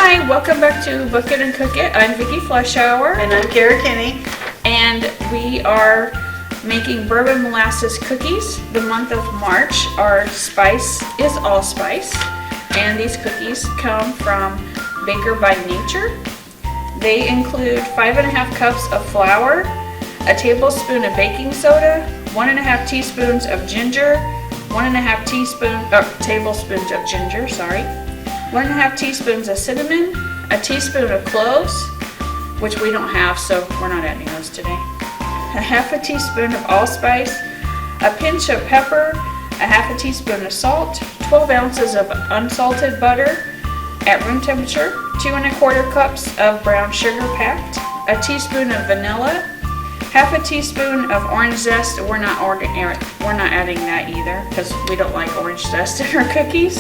Hi, welcome back to Book It and Cook It. I'm Vickie Fleischauer. And I'm Cara Kinney. And we are making bourbon molasses cookies. The month of March, our spice is allspice. And these cookies come from Baker by Nature. They include 5½ cups of flour, a tablespoon of baking soda, 1½ teaspoons of ginger, 1½ tablespoons of ginger, 1½ teaspoons of cinnamon, a teaspoon of cloves, which we don't have, so we're not adding those today, a ½ teaspoon of allspice, a pinch of pepper, a ½ teaspoon of salt, 12 ounces of unsalted butter at room temperature, 2¼ cups of brown sugar packed, a teaspoon of vanilla, ½ teaspoon of orange zest. We're not adding that either because we don't like orange zest in our cookies.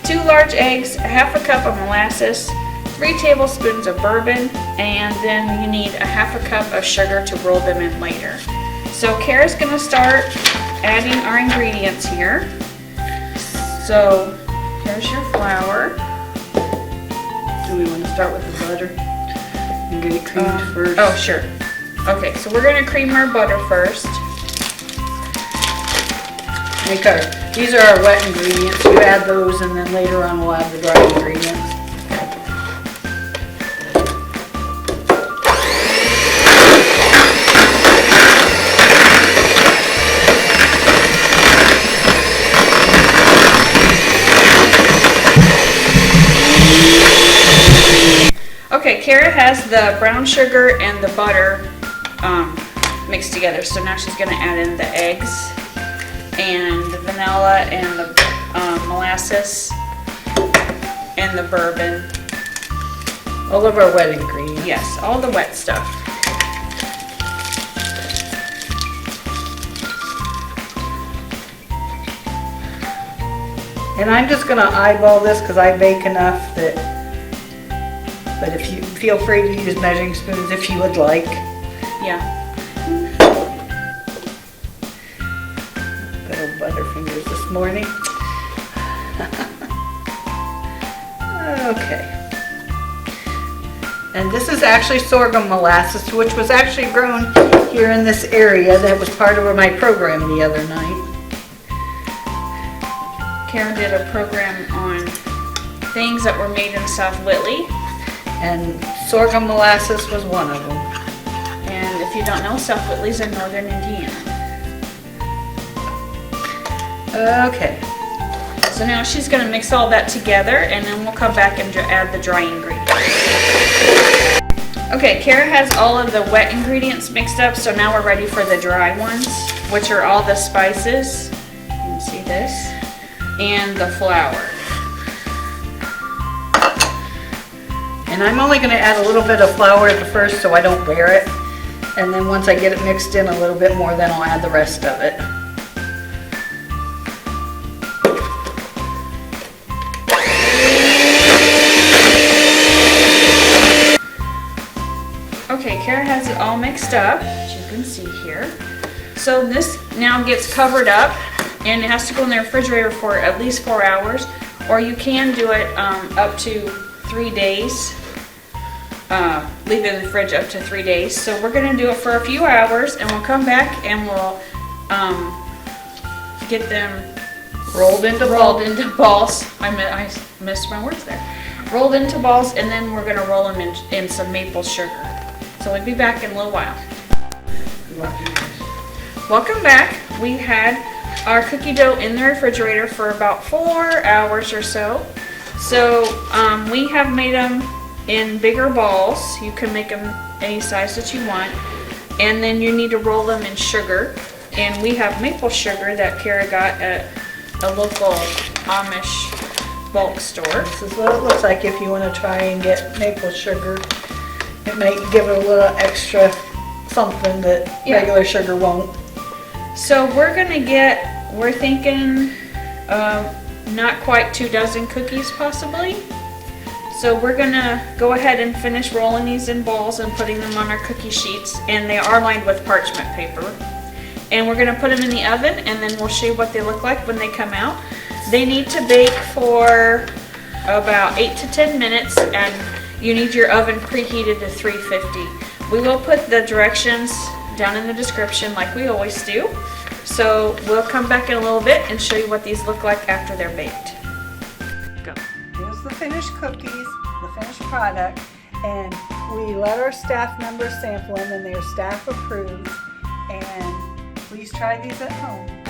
2 large eggs, ½ cup of molasses, 3 tablespoons of bourbon, and then you need ½ cup of sugar to roll them in later. So Cara's going to start adding our ingredients here. So here's your flour. Do we want to start with the butter and get it creamed first? Oh, sure. Okay, so we're going to cream our butter first. These are our wet ingredients. You add those and then later on we'll add the dry ingredients. Okay, Cara has the brown sugar and the butter mixed together, so now she's going to add in the eggs and the vanilla and the molasses and the bourbon. All of our wet ingredients. Yes, all the wet stuff. And I'm just going to eyeball this because I bake enough that, but if you feel free to use measuring spoons if you would like. Yeah. Little butterfingers this morning. Okay. And this is actually sorghum molasses, which was actually grown here in this area. That was part of my program the other night. Cara did a program on things that were made in South Whitley. And sorghum molasses was one of them. And if you don't know, South Whitley's in northern Indiana. Okay. So now she's going to mix all that together and then we'll come back and add the dry ingredients. Okay, Cara has all of the wet ingredients mixed up, so now we're ready for the dry ones, which are all the spices. You can see this. And the flour. And I'm only going to add a little bit of flour at the first so I don't wear it. And then once I get it mixed in a little bit more, then I'll add the rest of it. Okay, Cara has it all mixed up, as you can see here. So this now gets covered up and it has to go in the refrigerator for at least 4 hours, or you can do it up to 3 days. Leave it in the fridge up to 3 days. So we're going to do it for a few hours and we'll come back and we'll get them rolled into balls. I missed my words there. Rolled into balls, and then we're going to roll them in some maple sugar. So we'll be back in a little while. Welcome back. We had our cookie dough in the refrigerator for about 4 hours or so. So we have made them in bigger balls. You can make them any size that you want. And then you need to roll them in sugar. And we have maple sugar that Cara got at a local Amish bulk store. This is what it looks like if you want to try and get maple sugar. It might give it a little extra something that regular sugar won't. So we're thinking not quite 2 dozen cookies possibly. So we're gonna go ahead and finish rolling these in balls and putting them on our cookie sheets, and they are lined with parchment paper. And we're gonna put them in the oven, and then we'll show you what they look like when they come out. They need to bake for about 8 to 10 minutes, and you need your oven preheated to 350. We will put the directions down in the description like we always do. So we'll come back in a little bit and show you what these look like after they're baked. Go. Here's the finished cookies, the finished product, and we let our staff members sample them, and they are staff approved. And please try these at home.